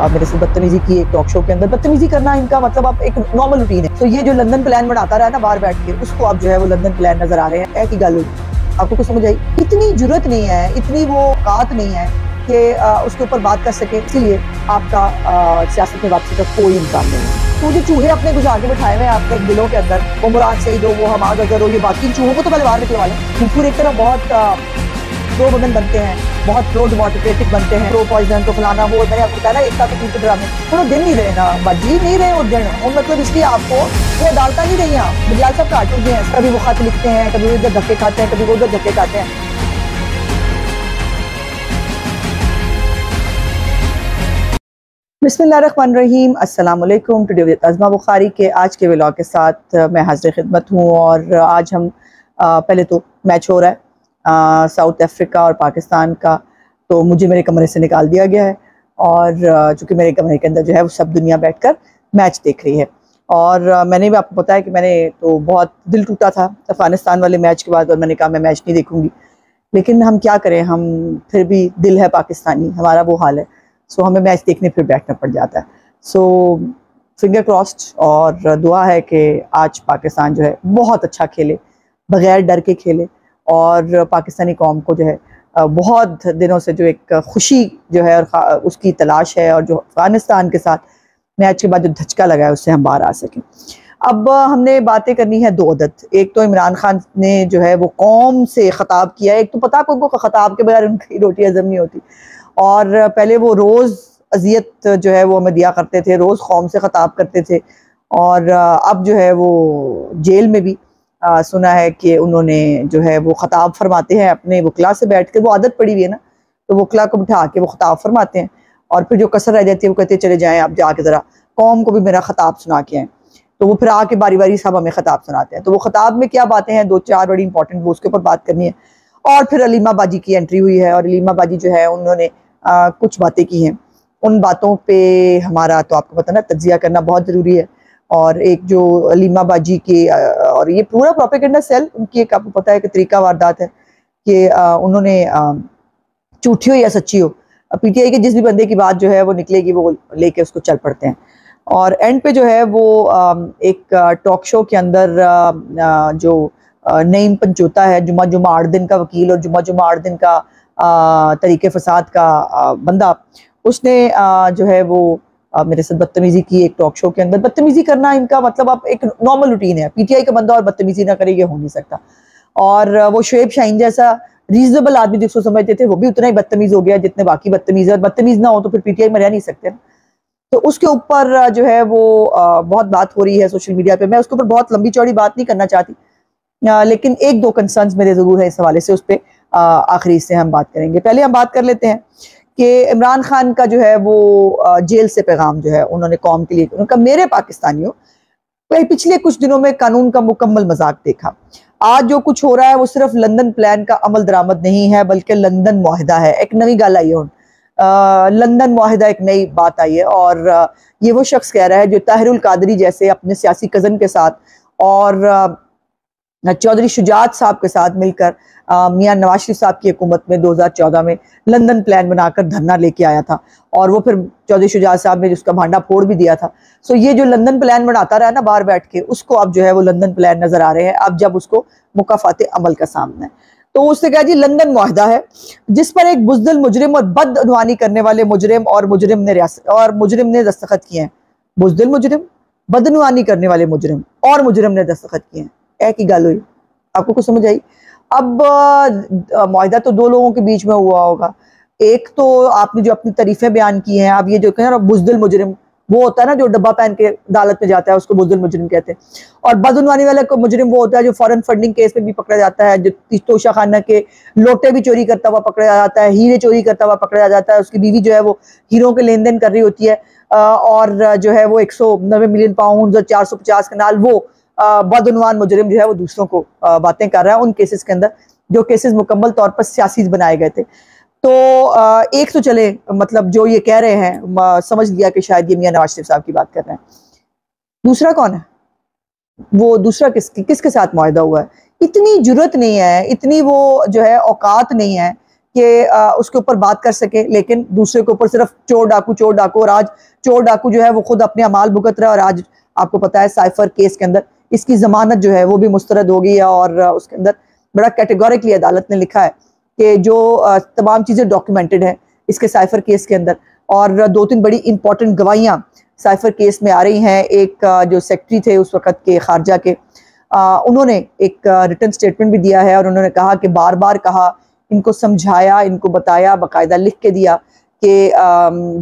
मेरे से बदतमीजी की एक टॉक शो के अंदर। बदतमीजी करना इनका मतलब आप एक नॉर्मल रूटीन है। तो ये जो लंदन प्लान बनाता रहा ना बाहर बैठ के, उसको आप जो है वो लंदन प्लान नजर आ रहे हैं। ऐसी गल हुई, आपको कुछ समझ आई? इतनी जरूरत नहीं है, इतनी वो औकात नहीं है कि उसके ऊपर बात कर सके। इसीलिए आपका सियासत में वापसी का कोई इम्कान नहीं है। तो जो चूहे अपने गुजार के बिठाए हुए हैं आपके दिलों के अंदर, वो मुराद सईद हो, वो हमाद अजहर हो, ये बाकी चूहों को तो पहले बाहर निकलवा लें। फिर एक तरह बहुत प्रो वुमेन बनते हैं, बहुत प्रो डेमोक्रेटिक बनते हैं, प्रो पॉइजन तो फलाना वो। मैंने आपको बताया ना एक साथ तो ड्रामे थोड़ा दिन नहीं रहे ना, बाजी नहीं रहे उस दिन। और मतलब इसलिए आपको वो डालता नहीं रही हैं। बिलाल साहब कार्टून हैं, कभी वो खत लिखते हैं, कभी उधर धक्के खाते हैं, कभी वो उधर धक्के खाते हैं। बिस्मिल्लाहिर्रहमानिर्रहीम, अस्सलाम वालेकुम। टुडे विद अज़मा बुखारी के आज के व्लॉग के साथ मैं हाज़िर खिदमत हूँ। और आज हम पहले तो मैच हो रहा है साउथ अफ्रीका और पाकिस्तान का। तो मुझे मेरे कमरे से निकाल दिया गया है और चूँकि मेरे कमरे के अंदर जो है वो सब दुनिया बैठकर मैच देख रही है। और मैंने भी आपको बताया कि मैंने तो बहुत दिल टूटा था अफ़गानिस्तान वाले मैच के बाद, और मैंने कहा मैं मैच नहीं देखूँगी। लेकिन हम क्या करें, हम फिर भी दिल है पाकिस्तानी, हमारा वो हाल है। सो हमें मैच देखने फिर बैठना पड़ जाता है। सो फिंगर क्रॉस्ड, और दुआ है कि आज पाकिस्तान जो है बहुत अच्छा खेले, बग़ैर डर के खेले। और पाकिस्तानी कौम को जो है बहुत दिनों से जो एक खुशी जो है और उसकी तलाश है, और जो अफ़गानिस्तान के साथ मैच के बाद जो धचका लगा है उससे हम बाहर आ सकें। अब हमने बातें करनी है दो अदद। एक तो इमरान खान ने जो है वो कौम से ख़ताब किया है। एक तो पता उनको ख़ताब के बगैर उनकी रोटी हज़म नहीं होती। और पहले वो रोज़ अजियत जो है वो हमें दिया करते थे, रोज़ कौम से ख़ताब करते थे। और अब जो है वो जेल में भी सुना है कि उन्होंने जो है वो ख़ताब फरमाते हैं अपने वकला से बैठ के। वो आदत पड़ी हुई है ना, तो वकला को बिठा के वो ख़ताब फरमाते हैं। और फिर जो कसर रह जाती है वो कहते हैं चले जाएँ आप जाके ज़रा कौम को भी मेरा ख़ताब सुना के आएँ। तो वो फिर आके बारी बारी सब हमें ख़ताब सुनाते हैं। तो वो ख़ताब में क्या बातें हैं, दो चार बड़ी इंपॉर्टेंट, वो उसके ऊपर बात करनी है। और फिर अलीमा बाजी की एंट्री हुई है, और अलीमा बाजी जो है उन्होंने कुछ बातें की हैं। उन बातों पे हमारा तो आपको पता ना तज्जिया करना बहुत ज़रूरी है। और एक जो अलीमा बाजी की और ये पूरा प्रोपेगेंडा सेल उनकी एक आपको पता है कि तरीका वारदात है कि उन्होंने झूठी हो या सच्ची हो, पीटीआई के जिस भी बंदे की बात जो है वो निकलेगी वो लेके उसको चल पड़ते हैं। और एंड पे जो है वो एक टॉक शो के अंदर जो नईम पंचोता है, जुमा जुमा 8 दिन का वकील और जुमा जुमा 8 दिन का तरीके फसाद का बंदा, उसने जो है वो मेरे साथ बदतमीजी की एक टॉक शो के अंदर। बदतमीजी करना इनका मतलब आप एक नॉर्मल रूटीन है। पीटीआई का बंदा और बदतमीजी ना करे, ये हो नहीं सकता। और वो शुएब शाहीन जैसा रीजनेबल आदमी जिसको समझते थे वो भी उतना ही बदतमीज हो गया जितने बाकी बदतमीज है। और बदतमीज ना हो तो फिर पीटीआई में रह नहीं सकते ना। तो उसके ऊपर जो है वो बहुत बात हो रही है सोशल मीडिया पे। मैं उसके ऊपर बहुत लंबी चौड़ी बात नहीं करना चाहती, लेकिन एक दो कंसर्न्स मेरे जरूर है इस हवाले से। उस पर आखिरी से हम बात करेंगे। पहले हम बात कर लेते हैं कि इमरान खान का जो है वो जेल से पैगाम जो है उन्होंने कौम के लिए, उनका मेरे पाकिस्तानियों भाई पिछले कुछ दिनों में कानून का मुकम्मल मजाक देखा। आज जो कुछ हो रहा है वो सिर्फ लंदन प्लान का अमल दरामद नहीं है, बल्कि लंदन मुआहिदा है। एक नई गल आई है, लंदन मुआहिदा एक नई बात आई है। और ये वो शख्स कह रहा है जो ताहिरुल कादरी जैसे अपने सियासी कज़न के साथ और चौधरी शुजात साहब के साथ मिलकर मियां नवाज शरीफ साहब की हुकूमत में 2014 में लंदन प्लान बनाकर धरना लेके आया था। और वो फिर चौधरी शुजात साहब ने जिसका भांडा फोड़ भी दिया था। सो ये जो लंदन प्लान बनाता रहा ना बाहर बैठ के, उसको अब जो है वो लंदन प्लान नजर आ रहे हैं अब जब उसको मुकाफाते अमल का सामना है। तो उसने कहा जी लंदन मुआहिदा है जिस पर एक बुज़दिल मुजरिम और बदअनवानी करने वाले मुजरिम ने दस्तखत किए हैं। बुज़दिल मुजरिम, बदअनवानी करने वाले मुजरिम और मुजरिम ने दस्तखत किए हैं। एक ही गल हुई, आपको कुछ समझ आई? अब मुआहिदा तो दो लोगों के बीच में हुआ होगा। एक तो आपने जो अपनी तारीफें बयान की हैं, अब ये जो कहें ना बुज़दिल मुजरिम, वो होता है ना जो डब्बा पहन के अदालत में जाता है, उसको बुज़दिल मुजरिम कहते हैं। और बदअनवानी वाला को मुजरिम वो होता है जो फॉरेन फंडिंग केस में भी पकड़ा जाता है, जो तोशा खाना के लोटे भी चोरी करता हुआ पकड़ा जाता है, हीरे चोरी करता हुआ पकड़ा जाता है। उसकी बीवी जो है वो हीरों के लेन देन कर रही होती है, और जो है वो 190 मिलियन पाउंड और 450 कनाल, वो बदउनवान मुजरिम जो है वो दूसरों को बातें कर रहा है उन केसेस के अंदर जो केसेस मुकम्मल तौर पर सियासी बनाए गए थे। तो एक तो चले मतलब जो ये कह रहे हैं समझ लिया कि शायद ये मियां नवाज शरीफ साहब की बात कर रहे हैं। दूसरा कौन है? वो दूसरा किसके साथ मुआहिदा हुआ है? इतनी जुर्रत नहीं है, इतनी वो जो है औकात नहीं है कि उसके ऊपर बात कर सके, लेकिन दूसरे के ऊपर सिर्फ चोर डाकू, और आज चोर डाकू जो है वो खुद अपने अमाल भुगत रहा है। और आज आपको पता है साइफर केस के अंदर इसकी जमानत जो है वो भी मुस्तरद हो गई है, और उसके अंदर बड़ा कैटेगोरिकली अदालत ने लिखा है कि जो तमाम चीज़ें डॉक्यूमेंटेड हैं इसके साइफर केस के अंदर, और 2-3 बड़ी इंपॉर्टेंट गवाहियाँ साइफर केस में आ रही हैं। एक जो सेक्रेटरी थे उस वक़्त के खारजा के, उन्होंने एक रिटन स्टेटमेंट भी दिया है, और उन्होंने कहा कि बार बार कहा, इनको समझाया, इनको बताया, बाकायदा लिख के दिया कि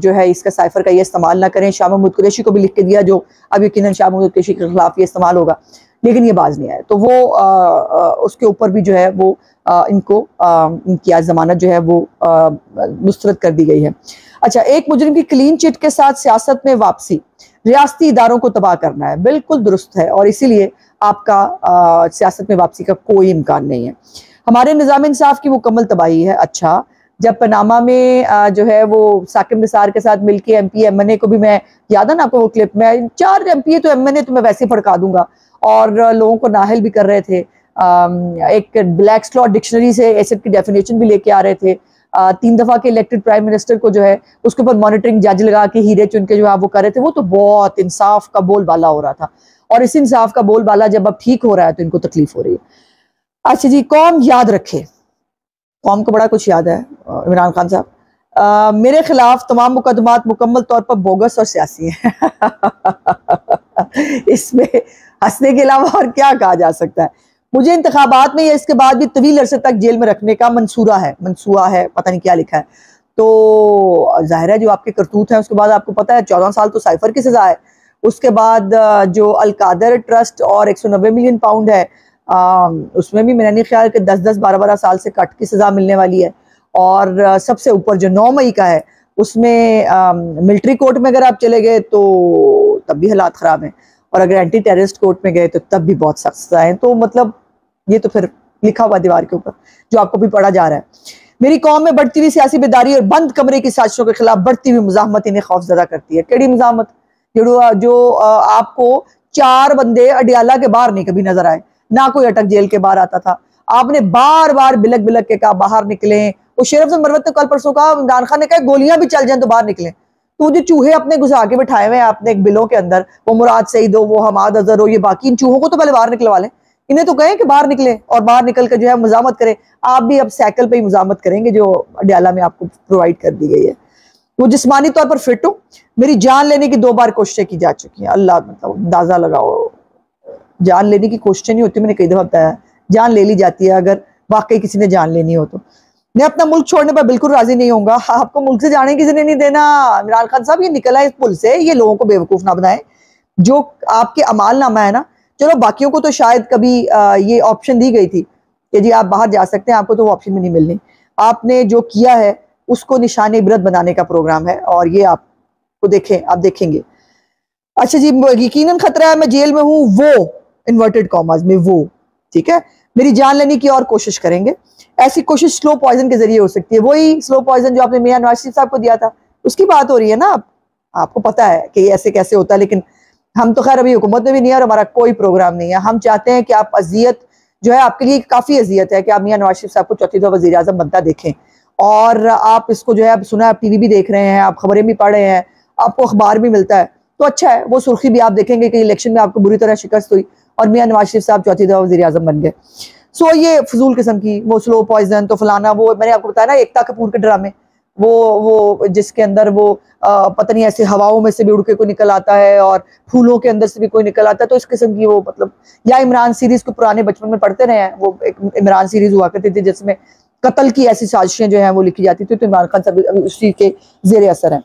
जो है इसका साइफर का ये इस्तेमाल ना करें। शाह महमूद कुरैशी को भी लिख के दिया, जो अब यकीनन शाह महमूद कुरैशी के खिलाफ ये इस्तेमाल होगा, लेकिन ये बाज नहीं आया। तो वो उसके ऊपर भी जो है वो इनको इनकी आज जमानत जो है वो मुस्तरद कर दी गई है। अच्छा, एक मुजरिम की क्लीन चिट के साथ सियासत में वापसी रियासती इदारों को तबाह करना है, बिल्कुल दुरुस्त है, और इसीलिए आपका सियासत में वापसी का कोई इम्कान नहीं है। हमारे निज़ाम इंसाफ की मुकम्मल तबाही है। अच्छा, जब पनामा में जो है वो साकिब निसार के साथ मिलके MP MNA को भी, मैं याद है ना आपको वो क्लिप में, 4 MP तो MNA तो मैं वैसे ही फड़का दूंगा, और लोगों को नाहल भी कर रहे थे। एक ब्लैक स्लॉट डिक्शनरी से एसिड की डेफिनेशन भी लेके आ रहे थे। 3 दफा के इलेक्टेड प्राइम मिनिस्टर को जो है उसके ऊपर मॉनिटरिंग जज लगा के हीरे चुन के जो है वो कर रहे थे। वो तो बहुत इंसाफ का बोलबाला हो रहा था, और इस इंसाफ का बोलबाला जब अब ठीक हो रहा है तो इनको तकलीफ हो रही है। अच्छा जी, कौम याद रखे, कौम को बड़ा कुछ याद है इमरान खान साहब। मेरे खिलाफ तमाम मुकदमात मुकम्मल तौर पर बोगस और सियासी हैं। इसमें हंसने के अलावा और क्या कहा जा सकता है। मुझे इंतखाबात में या इसके बाद भी तवील अरसे तक जेल में रखने का मंसूरा है, पता नहीं क्या लिखा है। तो जाहिर है जो आपके करतूत हैं, उसके बाद आपको पता है 14 साल तो साइफर की सजा है। उसके बाद जो अलकादर ट्रस्ट और 190 मिलियन पाउंड है, उसमें भी मेरा नहीं ख्याल कि 10-10, 12-12 साल से कट की सजा मिलने वाली है। और सबसे ऊपर जो 9 मई का है, उसमें मिलिट्री कोर्ट में अगर आप चले गए तो तब भी हालात ख़राब हैं, और अगर एंटी टेररिस्ट कोर्ट में गए तो तब भी बहुत सख्त सजा है। तो मतलब ये तो फिर लिखा हुआ दीवार के ऊपर जो आपको भी पढ़ा जा रहा है। मेरी कौम में बढ़ती हुई सियासी बेदारी और बंद कमरे की साजिशों के खिलाफ बढ़ती हुई मुजाहमत इन्हें खौफजदा करती है। केड़ी मुजाहमत? जो आपको 4 बंदे अडियाला के बाहर नहीं कभी नजर आए, ना कोई अटक जेल के बाहर आता था। आपने बार बार बिलक बिलक के कहा बाहर निकले। वो शेर अफजल मरवत ने कल परसों कहा, इमरान खान ने कहा गोलियां भी चल जाएं तो बाहर निकले। तो जो चूहे अपने घुसा के बिठाए हुए हैं आपने एक बिलों के अंदर, वो मुराद सईद हो, वो हमाद अजहर हो, ये बाकी इन चूहों को तो पहले बाहर निकलवा लें। इन्हें तो कहें कि बाहर निकले और बाहर निकल कर जो है मुजामत करें। आप भी अब साइकिल पे ही मुजामत करेंगे जो अडियाला में आपको प्रोवाइड कर दी गई है। वो जिस्मानी तौर पर फिट हो, मेरी जान लेने की 2 बार कोशिशें की जा चुकी हैं। अल्लाह, मतलब अंदाजा लगाओ, जान लेने की कोशिशें नहीं होती, मैंने कई दफा बताया, जान ले ली जाती है अगर वाकई किसी ने जान लेनी हो तो। मैं अपना मुल्क छोड़ने पर बिल्कुल राजी नहीं होऊंगा। आपको मुल्क से जाने किसी ने नहीं देना। इमरान खान साहब, ये निकला है इस पुल से, ये लोगों को बेवकूफ ना बनाए। जो आपके अमाल नामा है ना, चलो बाकियों को तो शायद कभी ये ऑप्शन दी गई थी कि जी आप बाहर जा सकते हैं, आपको तो वो ऑप्शन भी नहीं मिलनी। आपने जो किया है उसको निशान इबरत बनाने का प्रोग्राम है, और ये आपको देखें, आप देखेंगे। अच्छा जी, यकीनन खतरा है, मैं जेल में हूँ, वो इन्वर्टेड कॉमास में वो, ठीक है। मेरी जान लेने की और कोशिश करेंगे। ऐसी कोशिश स्लो पॉइजन के जरिए हो सकती है, वही स्लो पॉइजन जो आपने मियां नवाज शरीफ साहब को दिया था, उसकी बात हो रही है ना। आपको पता है कि ऐसे कैसे होता है, लेकिन हम तो खैर अभी हुकूमत में भी नहीं है और हमारा कोई प्रोग्राम नहीं है। हम चाहते हैं कि आप अजियत जो है, आपके लिए काफ़ी अजियत है कि आप मियां नवाज शरीफ साहब को चौथी दफा वज़ीर आज़म बनता देखें, और आप इसको जो है, आप सुना, आप TV भी देख रहे हैं, आप खबरें भी पढ़ रहे हैं, आपको अखबार भी मिलता है, तो अच्छा है। वो सुर्खी भी आप देखेंगे कि इलेक्शन में आपको बुरी तरह शिकस्त हुई और मियां नवाज शरीफ साहब चौथी दफा वज़ीर आज़म बन गए। सो ये फजूल किस्म की वो स्लो पॉइजन तो फलाना, वो मैंने आपको बताया ना एकता कपूर के ड्रामे, वो जिसके अंदर वो पता नहीं ऐसे हवाओं में से भी उड़ के कोई निकल आता है और फूलों के अंदर से भी कोई निकल आता है। तो इस किस्म की वो, मतलब, या इमरान सीरीज को पुराने बचपन में पढ़ते रहे हैं, वो एक इमरान सीरीज हुआ करती थी जिसमें कत्ल की ऐसी साजिशें जो हैं वो लिखी जाती थी। तो इमरान खान साहब अभी उसी के जेर असर हैं।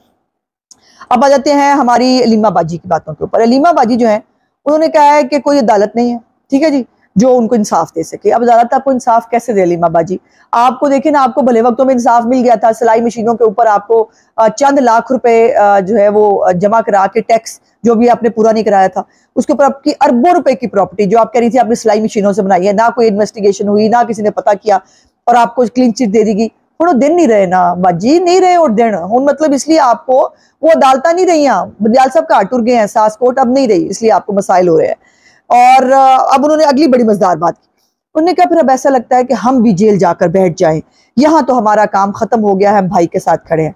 अब आ जाते हैं हमारी अलीमा बाजी की बातों के ऊपर। अलीमा बाजी जो है, उन्होंने कहा है कि कोई अदालत नहीं है, ठीक है जी, जो उनको इंसाफ दे सके। अब अदालत आपको इंसाफ कैसे दे? अलीमा बाजी, आपको देखिए ना, आपको भले वक्तों में इंसाफ मिल गया था। सिलाई मशीनों के ऊपर आपको चंद लाख रुपए जो है वो जमा करा के, टैक्स जो भी आपने पूरा नहीं कराया था, उसके ऊपर आपकी अरबों रुपए की प्रॉपर्टी जो आप कह रही थी आपने सिलाई मशीनों से बनाई है, ना कोई इन्वेस्टिगेशन हुई, ना किसी ने पता किया, और आपको क्लीन चिट दे दी गई। थोड़ा दिन नहीं रहे ना बाजी, नहीं रहे और दिन हूं, मतलब इसलिए आपको वो अदालत नहीं रही, बदियाल साहब का टूर गए हैं, सास कोर्ट अब नहीं रही, इसलिए आपको मसाइल हो रहे हैं। और अब उन्होंने अगली बड़ी मजेदार बात की, उन्होंने कहा फिर अब ऐसा लगता है कि हम भी जेल जाकर बैठ जाएं, यहाँ तो हमारा काम खत्म हो गया है, हम भाई के साथ खड़े हैं।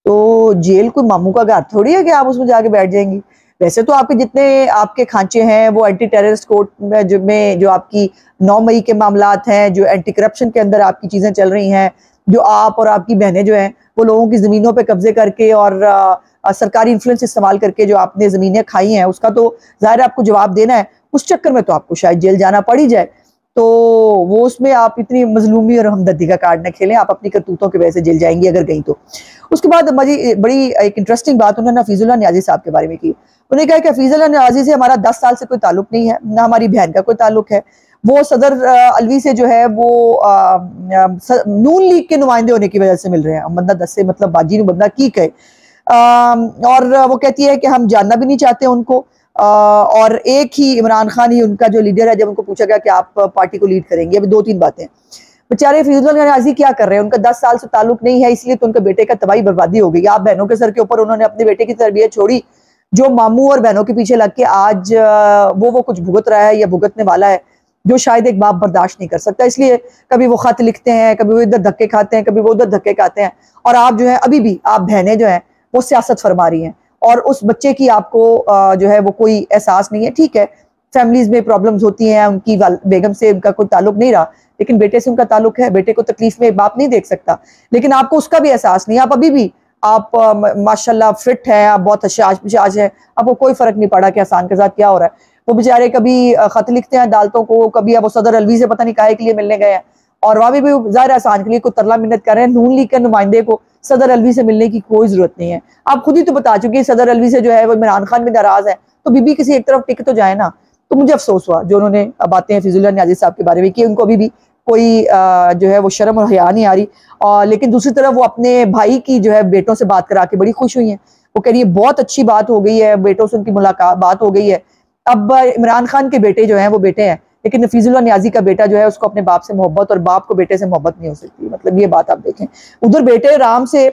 तो जेल कोई मामू का घर थोड़ी है कि आप उसमें जाके बैठ जाएंगी। वैसे तो आपके जितने आपके खांचे हैं वो एंटी टेररिस्ट कोर्ट में जो आपकी 9 मई के मामलात हैं, जो एंटी करप्शन के अंदर आपकी चीजें चल रही हैं, जो आप और आपकी बहनें जो हैं वो लोगों की जमीनों पे कब्जे करके और सरकारी इन्फ्लुएंस इस्तेमाल करके जो आपने जमीनें खाई हैं, उसका तो जाहिर है आपको जवाब देना है। उस चक्कर में तो आपको शायद जेल जाना पड़ ही जाए। तो वो उसमें आप इतनी मजलूमी और हमदर्दी का कार्ड न खेलें, आप अपनी करतूतों की वजह से जेल जाएंगी अगर गई तो। उसके बाद बड़ी एक इंटरेस्टिंग बात उन्होंने हफीजुल्लाह नियाजी साहब के बारे में की। उन्होंने कहा कि हफीजुल्लाह नियाजी से हमारा 10 साल से कोई ताल्लुक नहीं है, ना हमारी बहन का कोई ताल्लुक है। वो सदर अलवी से जो है वो नून लीग के नुमाइंदे होने की वजह से मिल रहे हैं। बंदा 10 से मतलब बाजी ने बंदा की कहे। और वो कहती है कि हम जानना भी नहीं चाहते उनको। और एक ही इमरान खान ही उनका जो लीडर है, जब उनको पूछा गया कि आप पार्टी को लीड करेंगे, अभी 2-3 बातें। बेचारे हफीजुल्लाह नियाज़ी क्या कर रहे हैं, उनका 10 साल से ताल्लुक नहीं है, इसलिए तो उनके बेटे का तबाही बर्बादी हो गई। आप बहनों के सर के ऊपर उन्होंने अपने बेटे की तरबियत छोड़ी, जो मामू और बहनों के पीछे लग के आज वो कुछ भुगत रहा है या भुगतने वाला है, जो शायद एक बाप बर्दाश्त नहीं कर सकता। इसलिए कभी वो खत लिखते हैं, कभी वो इधर धक्के खाते हैं, कभी वो उधर धक्के खाते हैं। और आप जो है अभी भी आप बहनें जो हैं वो सियासत फरमा रही हैं, और उस बच्चे की आपको जो है वो कोई एहसास नहीं है। ठीक है, फैमिलीज में प्रॉब्लम्स होती हैं, उनकी बेगम से उनका कोई ताल्लुक नहीं रहा, लेकिन बेटे से उनका ताल्लुक है। बेटे को तकलीफ में बाप नहीं देख सकता, लेकिन आपको उसका भी एहसास नहीं। आप अभी भी आप माशाल्लाह फिट हैं, आप बहुत हशाश पिशाश हैं, आपको कोई फर्क नहीं पड़ा कि आसान के साथ क्या हो रहा है। वो बेचारे कभी खत लिखते हैं अदालतों को, कभी अब वो सदर अलवी से पता नहीं काहे के लिए मिलने गए हैं, और वहां भी ज़ाहिर आसान के लिए कोई तरला मिन्नत कर रहे हैं। नून लीग के नुमाइंदे को सदर अलवी से मिलने की कोई जरूरत नहीं है। आप खुद ही तो बता चुके हैं सदर अलवी से जो है वो इमरान खान भी नाराज है, तो बीबी किसी एक तरफ टिक तो जाए ना। तो मुझे अफसोस हुआ जो उन्होंने बातें हफीजुल्लाह नियाज़ी साहब के बारे में की, उनको अभी भी कोई जो है वो शर्म और हया नहीं आ रही। लेकिन दूसरी तरफ वो अपने भाई की जो है बेटों से बात करा के बड़ी खुश हुई हैं। वो कह रही है बहुत अच्छी बात हो गई है, बेटों से उनकी मुलाकात बात हो गई है। अब इमरान खान के बेटे जो हैं वो बेटे हैं, लेकिन हफीजुल्लाह नियाज़ी का बेटा जो है उसको अपने बाप से मोहब्बत, और बाप को बेटे से मोहब्बत नहीं हो सकती। मतलब ये बात आप देखें, उधर बेटे आराम से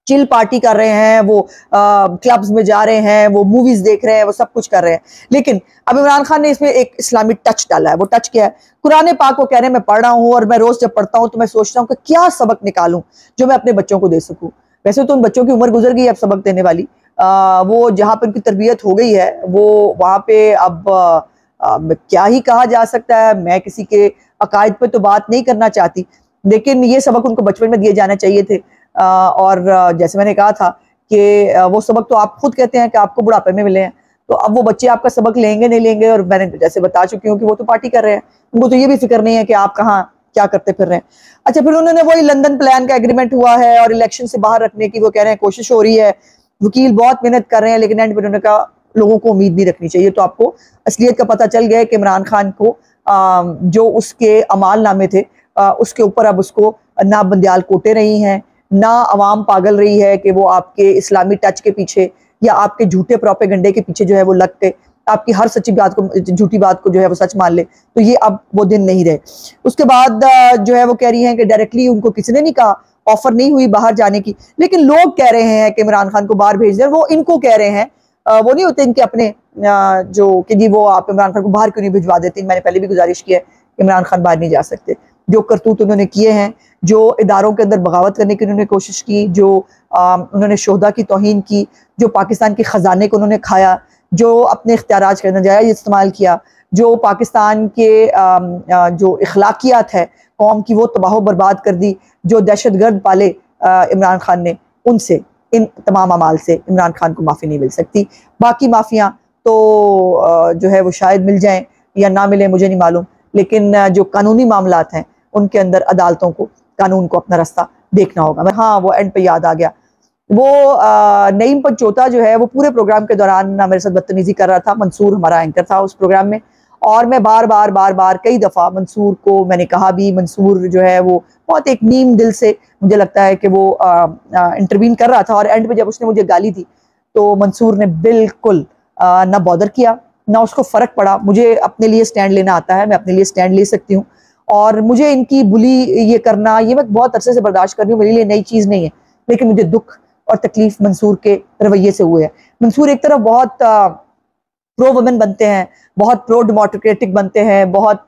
चिल पार्टी कर रहे हैं, वो क्लब्स में जा रहे हैं, वो मूवीज देख रहे हैं, वो सब कुछ कर रहे हैं। लेकिन अब इमरान खान ने इसमें एक इस्लामिक टच डाला है। वो टच क्या है? कुरान पाक को कह रहे हैं मैं पढ़ रहा हूँ, और मैं रोज जब पढ़ता हूँ तो मैं सोचता हूँ कि क्या सबक निकालूं जो मैं अपने बच्चों को दे सकूं। वैसे तो उन बच्चों की उम्र गुजर गई है अब सबक देने वाली। वो जहाँ पर उनकी तरबियत हो गई है वो वहाँ पे अब क्या ही कहा जा सकता है। मैं किसी के अकायद पे तो बात नहीं करना चाहती, लेकिन ये सबक उनको बचपन में दिए जाने चाहिए थे। और जैसे मैंने कहा था कि वो सबक तो आप खुद कहते हैं कि आपको बुढ़ापे में मिले हैं, तो अब वो बच्चे आपका सबक लेंगे नहीं लेंगे। और मैंने जैसे बता चुकी हूँ कि वो तो पार्टी कर रहे हैं, उनको तो ये भी फिक्र नहीं है कि आप कहाँ क्या करते फिर रहे हैं। अच्छा, फिर उन्होंने वही लंदन प्लान का एग्रीमेंट हुआ है और इलेक्शन से बाहर रखने की वो कह रहे हैं कोशिश हो रही है, वकील बहुत मेहनत कर रहे हैं, लेकिन एंड पर उन्होंने कहा लोगों को उम्मीद नहीं रखनी चाहिए। तो आपको असलियत का पता चल गया है कि इमरान खान को जो उसके अमाल नामे थे उसके ऊपर अब उसको ना बंदियाल कोटे रही हैं, ना अवाम पागल रही है कि वो आपके इस्लामी टच के पीछे या आपके झूठे प्रोपेगेंडे के पीछे जो है वो लग के आपकी हर सच्ची बात को, झूठी बात को जो है वो सच मान ले। तो ये अब वो दिन नहीं रहे। उसके बाद जो है वो कह रही हैं कि डायरेक्टली उनको किसी ने नहीं कहा, ऑफर नहीं हुई बाहर जाने की, लेकिन लोग कह रहे हैं कि इमरान खान को बाहर भेज दें। वो इनको कह रहे हैं, वो नहीं होते इनके अपने जो कि जी वो आप इमरान खान को बाहर क्यों नहीं भिजवा देते। मैंने पहले भी गुजारिश की है, इमरान खान बाहर नहीं जा सकते। जो करतूत उन्होंने किए हैं, जो इदारों के अंदर बगावत करने की उन्होंने कोशिश की, जो उन्होंने शोहदा की तौहीन की, जो पाकिस्तान के ख़जाने को उन्होंने खाया, जो अपने इख्तियारात का नाजायज़ इस्तेमाल किया, जो पाकिस्तान के जो अखलाकियात है कौम की वो तबाह बर्बाद कर दी, जो दहशतगर्द पाले इमरान खान ने, उनसे इन तमाम अमाल से इमरान खान को माफ़ी नहीं मिल सकती। बाकी माफ़ियाँ तो जो है वो शायद मिल जाएँ या ना मिले, मुझे नहीं मालूम, लेकिन जो कानूनी मामलात हैं उनके अंदर अदालतों को, कानून को अपना रास्ता देखना होगा। हाँ, वो एंड पे याद आ गया, वो नईम पंचोता जो है वो पूरे प्रोग्राम के दौरान मेरे साथ बदतमीजी कर रहा था। मंसूर हमारा एंकर था उस प्रोग्राम में, और मैं बार बार कई दफ़ा मंसूर को मैंने कहा भी, मंसूर जो है वो बहुत एक नीम दिल से मुझे लगता है कि वो इंटरवीन कर रहा था। और एंड पे जब उसने मुझे गाली दी तो मंसूर ने बिल्कुल ना बॉदर किया, ना उसको फ़र्क पड़ा। मुझे अपने लिए स्टैंड लेना आता है, मैं अपने लिए स्टैंड ले सकती हूँ, और मुझे इनकी बुली ये करना ये मैं बहुत अरसे से बर्दाश्त कर रही हूँ, मेरे लिए नई चीज़ नहीं है। लेकिन मुझे दुख और तकलीफ मंसूर के रवैये से हुए है। मंसूर एक तरफ बहुत प्रो वुमेन बनते हैं, बहुत प्रो डेमोक्रेटिक बनते हैं, बहुत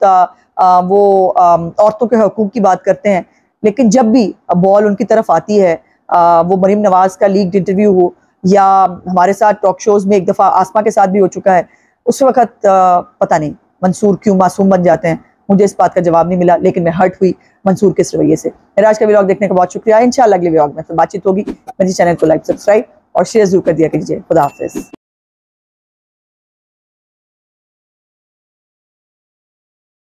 वो औरतों के हकूक़ की बात करते हैं, लेकिन जब भी बॉल उनकी तरफ आती है, वो मरीम नवाज का लीक्ड इंटरव्यू हो या हमारे साथ टॉक शोज़ में एक दफ़ा आसमा के साथ भी हो चुका है, उस वक़्त पता नहीं मंसूर क्यों मासूम बन जाते हैं, मुझे इस बात का जवाब नहीं मिला, लेकिन मैं हर्ट हुई मंसूर के इस रवैये से। मेरा आज का व्लॉग देखने का बहुत शुक्रिया। इंशाल्लाह अगले व्लॉग में फिर बातचीत होगी। मेरे चैनल को लाइक, सब्सक्राइब और शेयर जरूर कर दिया कीजिए। खुदा हाफिज़।